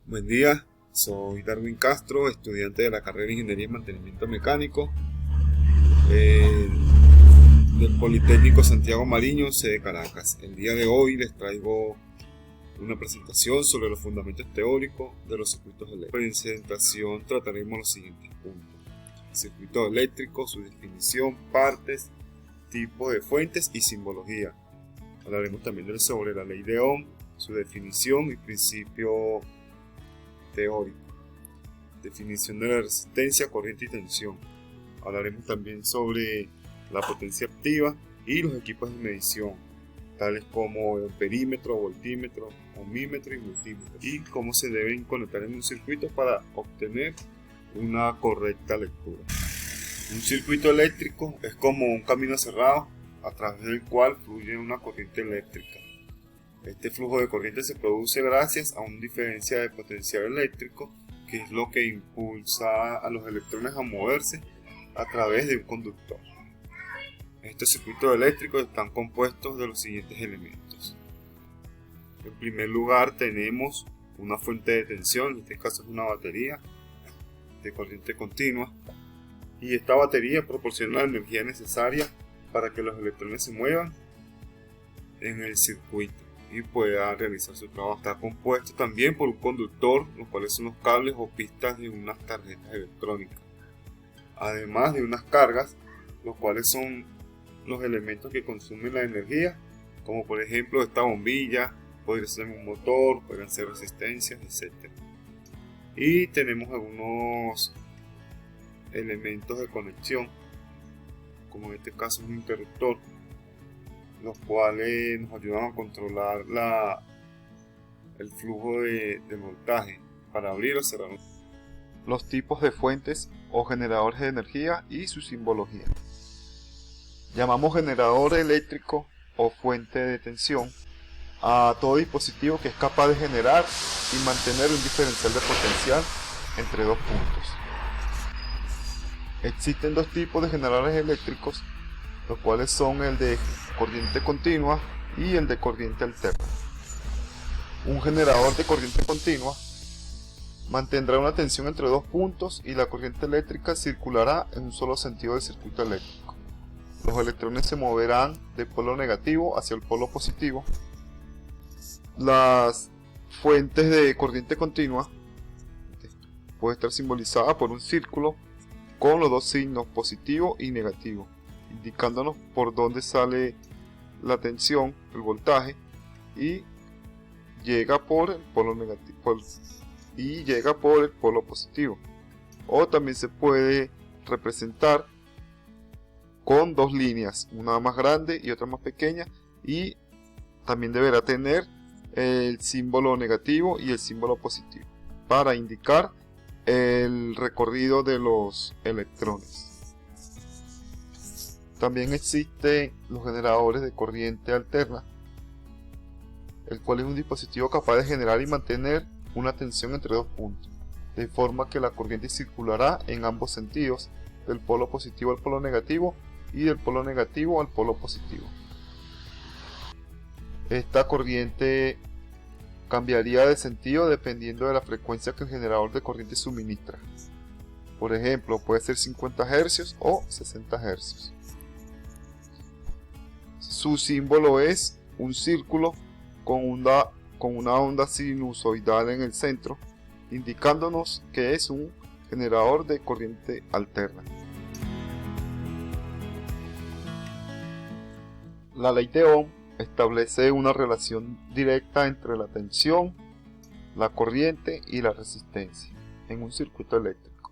Buen día, soy Darwin Castro, estudiante de la carrera de Ingeniería y Mantenimiento Mecánico eh, del Politécnico Santiago Mariño, sede Caracas. El día de hoy les traigo una presentación sobre los fundamentos teóricos de los circuitos eléctricos. En esta presentación trataremos los siguientes puntos: circuito eléctrico, su definición, partes, tipo de fuentes y simbología. Hablaremos también sobre la ley de Ohm, su definición y principio teórico, definición de la resistencia, corriente y tensión. Hablaremos también sobre la potencia activa y los equipos de medición, tales como el amperímetro, voltímetro, ohmímetro y multímetro, y cómo se deben conectar en un circuito para obtener una correcta lectura. Un circuito eléctrico es como un camino cerrado a través del cual fluye una corriente eléctrica. Este flujo de corriente se produce gracias a un diferencial de potencial eléctrico, que es lo que impulsa a los electrones a moverse a través de un conductor. Estos circuitos eléctricos están compuestos de los siguientes elementos. En primer lugar tenemos una fuente de tensión, en este caso es una batería de corriente continua, y esta batería proporciona la energía necesaria para que los electrones se muevan en el circuito y pueda realizar su trabajo. Está compuesto también por un conductor, los cuales son los cables o pistas de unas tarjetas electrónicas, además de unas cargas, los cuales son los elementos que consumen la energía, como por ejemplo esta bombilla, podría ser un motor, pueden ser resistencias, etc. Y tenemos algunos elementos de conexión, como en este caso un interruptor, los cuales nos ayudan a controlar el flujo de voltaje para abrir o cerrar. Los tipos de fuentes o generadores de energía y su simbología. Llamamos generador eléctrico o fuente de tensión a todo dispositivo que es capaz de generar y mantener un diferencial de potencial entre dos puntos. Existen dos tipos de generadores eléctricos, los cuales son el de corriente continua y el de corriente alterna. Un generador de corriente continua mantendrá una tensión entre dos puntos y la corriente eléctrica circulará en un solo sentido del circuito eléctrico. Los electrones se moverán del polo negativo hacia el polo positivo. Las fuentes de corriente continua pueden estar simbolizadas por un círculo con los dos signos positivo y negativo, indicándonos por dónde sale la tensión, el voltaje, y llega por el polo negativo y llega por el polo positivo. O también se puede representar con dos líneas, una más grande y otra más pequeña, y también deberá tener el símbolo negativo y el símbolo positivo para indicar el recorrido de los electrones. También existen los generadores de corriente alterna, el cual es un dispositivo capaz de generar y mantener una tensión entre dos puntos, de forma que la corriente circulará en ambos sentidos, del polo positivo al polo negativo y del polo negativo al polo positivo. Esta corriente cambiaría de sentido dependiendo de la frecuencia que el generador de corriente suministra. Por ejemplo, puede ser 50 Hz o 60 Hz. Su símbolo es un círculo con una onda sinusoidal en el centro, indicándonos que es un generador de corriente alterna. La ley de Ohm establece una relación directa entre la tensión, la corriente y la resistencia en un circuito eléctrico.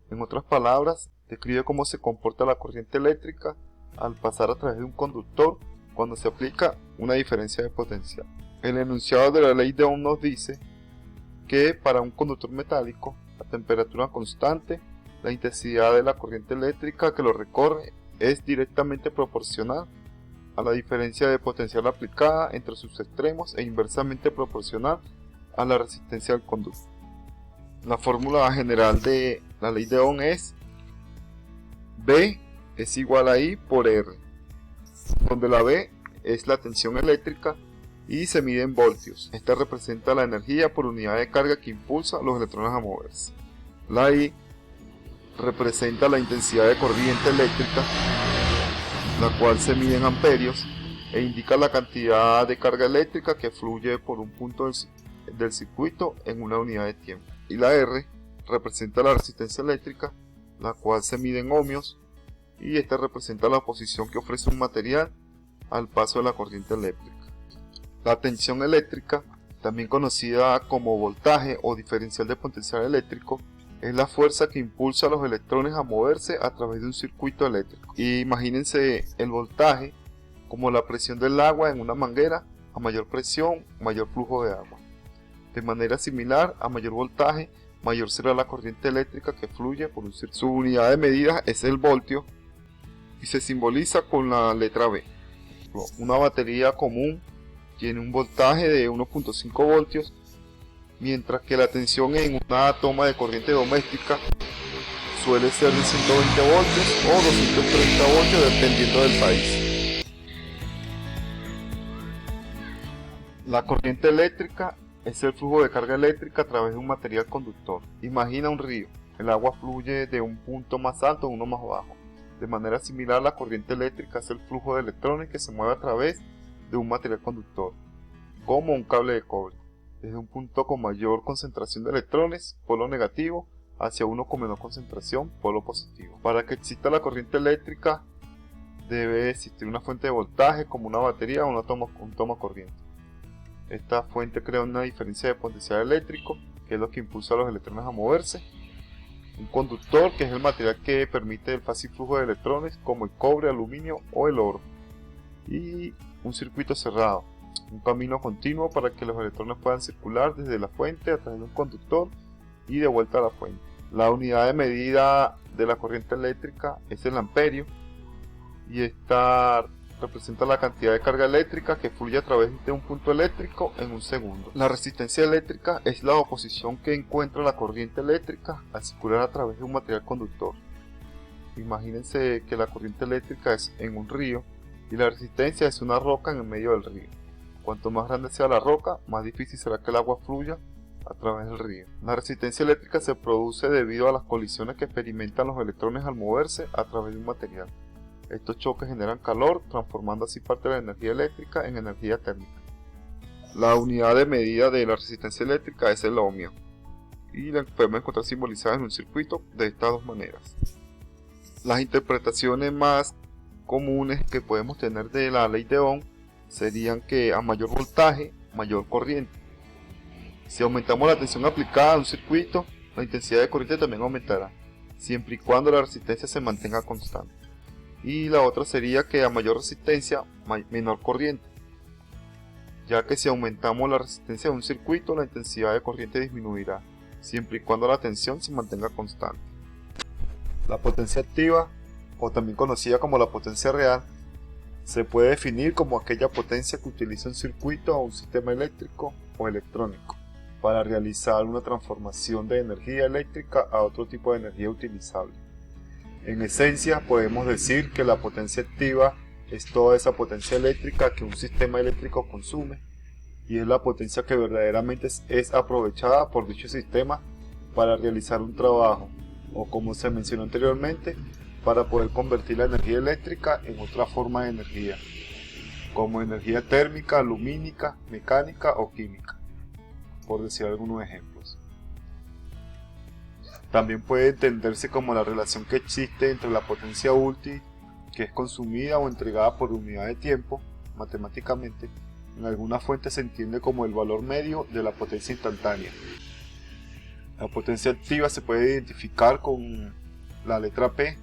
En otras palabras, describe cómo se comporta la corriente eléctrica al pasar a través de un conductor cuando se aplica una diferencia de potencial. El enunciado de la ley de Ohm nos dice que para un conductor metálico, a temperatura constante, la intensidad de la corriente eléctrica que lo recorre es directamente proporcional a la diferencia de potencial aplicada entre sus extremos e inversamente proporcional a la resistencia del conductor. La fórmula general de la ley de Ohm es B es igual a I por R, donde la B es la tensión eléctrica y se mide en voltios. Esta representa la energía por unidad de carga que impulsa a los electrones a moverse. La I representa la intensidad de corriente eléctrica, la cual se mide en amperios e indica la cantidad de carga eléctrica que fluye por un punto del circuito en una unidad de tiempo. Y la R representa la resistencia eléctrica, la cual se mide en ohmios, y esta representa la oposición que ofrece un material al paso de la corriente eléctrica. La tensión eléctrica, también conocida como voltaje o diferencial de potencial eléctrico, es la fuerza que impulsa a los electrones a moverse a través de un circuito eléctrico. Y imagínense el voltaje como la presión del agua en una manguera. A mayor presión, mayor flujo de agua. De manera similar, a mayor voltaje, mayor será la corriente eléctrica que fluye por un circuito. Su unidad de medida es el voltio y se simboliza con la letra B. Una batería común tiene un voltaje de 1.5 voltios, mientras que la tensión en una toma de corriente doméstica suele ser de 120 voltios o 230 voltios dependiendo del país. La corriente eléctrica es el flujo de carga eléctrica a través de un material conductor. Imagina un río. El agua fluye de un punto más alto a uno más bajo. De manera similar, la corriente eléctrica es el flujo de electrones que se mueve a través de un material conductor, como un cable de cobre, desde un punto con mayor concentración de electrones, polo negativo, hacia uno con menor concentración, polo positivo. Para que exista la corriente eléctrica, debe existir una fuente de voltaje como una batería o un toma corriente. Esta fuente crea una diferencia de potencial eléctrico, que es lo que impulsa a los electrones a moverse. Un conductor, que es el material que permite el fácil flujo de electrones, como el cobre, aluminio o el oro. Y un circuito cerrado, un camino continuo para que los electrones puedan circular desde la fuente a través de un conductor y de vuelta a la fuente. La unidad de medida de la corriente eléctrica es el amperio, y esta representa la cantidad de carga eléctrica que fluye a través de un punto eléctrico en un segundo. La resistencia eléctrica es la oposición que encuentra la corriente eléctrica al circular a través de un material conductor. Imagínense que la corriente eléctrica es en un río y la resistencia es una roca en el medio del río. Cuanto más grande sea la roca, más difícil será que el agua fluya a través del río. La resistencia eléctrica se produce debido a las colisiones que experimentan los electrones al moverse a través de un material. Estos choques generan calor, transformando así parte de la energía eléctrica en energía térmica. La unidad de medida de la resistencia eléctrica es el ohmio, y la podemos encontrar simbolizada en un circuito de estas dos maneras. Las interpretaciones más comunes que podemos tener de la ley de Ohm serían que a mayor voltaje, mayor corriente. Si aumentamos la tensión aplicada a un circuito, la intensidad de corriente también aumentará, siempre y cuando la resistencia se mantenga constante. Y la otra sería que a mayor resistencia, menor corriente, ya que si aumentamos la resistencia de un circuito, la intensidad de corriente disminuirá, siempre y cuando la tensión se mantenga constante. La potencia activa, o también conocida como la potencia real, se puede definir como aquella potencia que utiliza un circuito o un sistema eléctrico o electrónico para realizar una transformación de energía eléctrica a otro tipo de energía utilizable. En esencia, podemos decir que la potencia activa es toda esa potencia eléctrica que un sistema eléctrico consume, y es la potencia que verdaderamente es aprovechada por dicho sistema para realizar un trabajo, o como se mencionó anteriormente, para poder convertir la energía eléctrica en otra forma de energía, como energía térmica, lumínica, mecánica o química, por decir algunos ejemplos. También puede entenderse como la relación que existe entre la potencia útil, que es consumida o entregada por unidad de tiempo, matemáticamente. En algunas fuentes se entiende como el valor medio de la potencia instantánea. La potencia activa se puede identificar con la letra P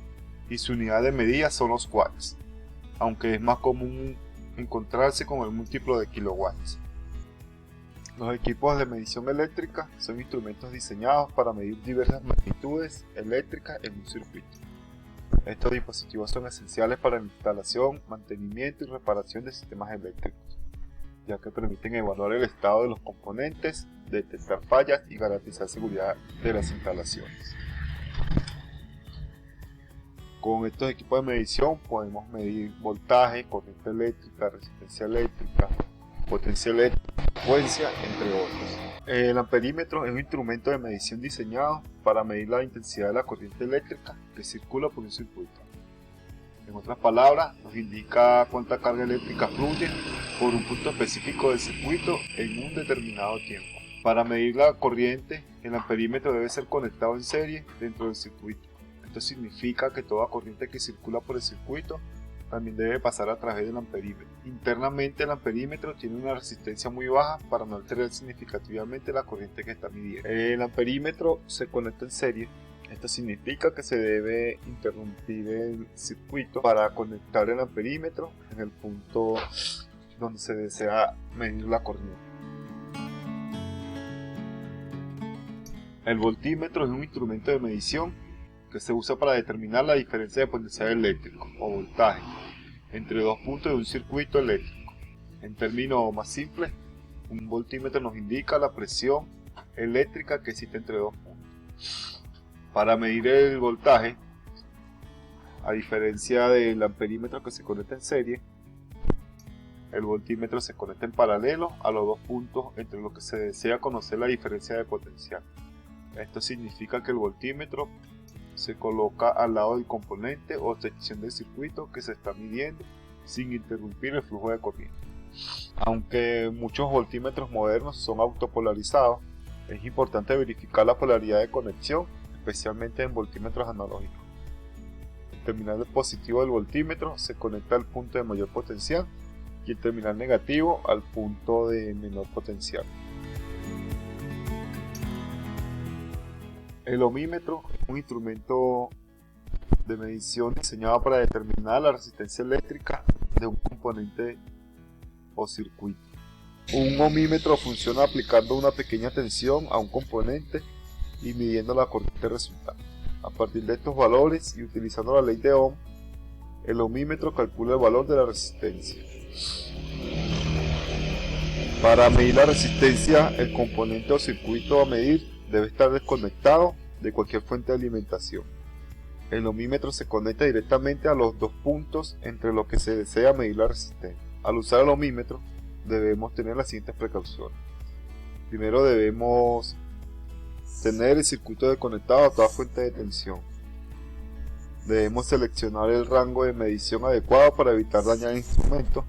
y su unidad de medida son los watts, aunque es más común encontrarse con el múltiplo de kilowatts. Los equipos de medición eléctrica son instrumentos diseñados para medir diversas magnitudes eléctricas en un circuito. Estos dispositivos son esenciales para la instalación, mantenimiento y reparación de sistemas eléctricos, ya que permiten evaluar el estado de los componentes, detectar fallas y garantizar seguridad de las instalaciones. Con estos equipos de medición podemos medir voltaje, corriente eléctrica, resistencia eléctrica, potencia eléctrica, frecuencia, entre otros. El amperímetro es un instrumento de medición diseñado para medir la intensidad de la corriente eléctrica que circula por un circuito. En otras palabras, nos indica cuánta carga eléctrica fluye por un punto específico del circuito en un determinado tiempo. Para medir la corriente, el amperímetro debe ser conectado en serie dentro del circuito. Esto significa que toda corriente que circula por el circuito también debe pasar a través del amperímetro. Internamente el amperímetro tiene una resistencia muy baja para no alterar significativamente la corriente que está midiendo. El amperímetro se conecta en serie. Esto significa que se debe interrumpir el circuito para conectar el amperímetro en el punto donde se desea medir la corriente. El voltímetro es un instrumento de medición que se usa para determinar la diferencia de potencial eléctrico o voltaje entre dos puntos de un circuito eléctrico. En términos más simples, un voltímetro nos indica la presión eléctrica que existe entre dos puntos. Para medir el voltaje, a diferencia del amperímetro que se conecta en serie, el voltímetro se conecta en paralelo a los dos puntos entre los que se desea conocer la diferencia de potencial. Esto significa que el voltímetro se coloca al lado del componente o sección del circuito que se está midiendo sin interrumpir el flujo de corriente. Aunque muchos voltímetros modernos son autopolarizados, es importante verificar la polaridad de conexión, especialmente en voltímetros analógicos. El terminal positivo del voltímetro se conecta al punto de mayor potencial y el terminal negativo al punto de menor potencial. El ohmímetro es un instrumento de medición diseñado para determinar la resistencia eléctrica de un componente o circuito. Un ohmímetro funciona aplicando una pequeña tensión a un componente y midiendo la corriente resultante. A partir de estos valores y utilizando la ley de Ohm, el ohmímetro calcula el valor de la resistencia. Para medir la resistencia, el componente o circuito a medir debe estar desconectado de cualquier fuente de alimentación. El ohmímetro se conecta directamente a los dos puntos entre los que se desea medir la resistencia. Al usar el ohmímetro debemos tener las siguientes precauciones. Primero debemos tener el circuito desconectado a toda fuente de tensión. Debemos seleccionar el rango de medición adecuado para evitar dañar el instrumento.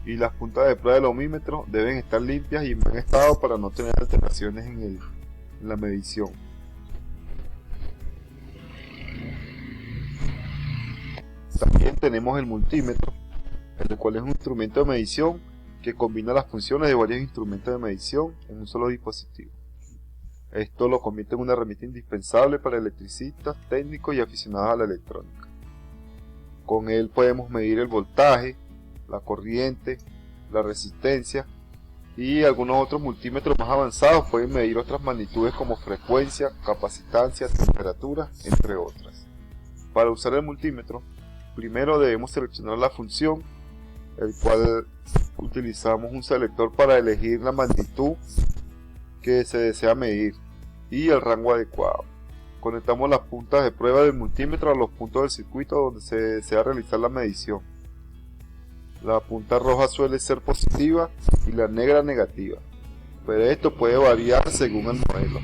Y las puntas de prueba del ohmímetro deben estar limpias y en buen estado para no tener alteraciones en la medición. También tenemos el multímetro, el cual es un instrumento de medición que combina las funciones de varios instrumentos de medición en un solo dispositivo. Esto lo convierte en una herramienta indispensable para electricistas, técnicos y aficionados a la electrónica. Con él podemos medir el voltaje, la corriente, la resistencia y algunos otros multímetros más avanzados pueden medir otras magnitudes como frecuencia, capacitancia, temperatura, entre otras. Para usar el multímetro, primero debemos seleccionar la función, el cual utilizamos un selector para elegir la magnitud que se desea medir y el rango adecuado. Conectamos las puntas de prueba del multímetro a los puntos del circuito donde se desea realizar la medición. La punta roja suele ser positiva y la negra negativa, pero esto puede variar según el modelo.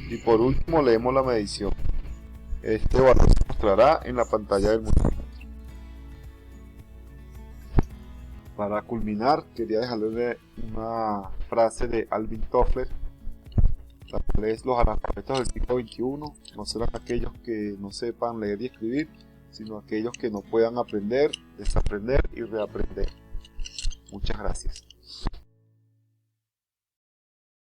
Y por último leemos la medición. Este valor se mostrará en la pantalla del multímetro. Para culminar, quería dejarles una frase de Alvin Toffler, la cual es: los analfabetos del siglo XXI no serán aquellos que no sepan leer y escribir, sino aquellos que no puedan aprender, desaprender y reaprender. Muchas gracias.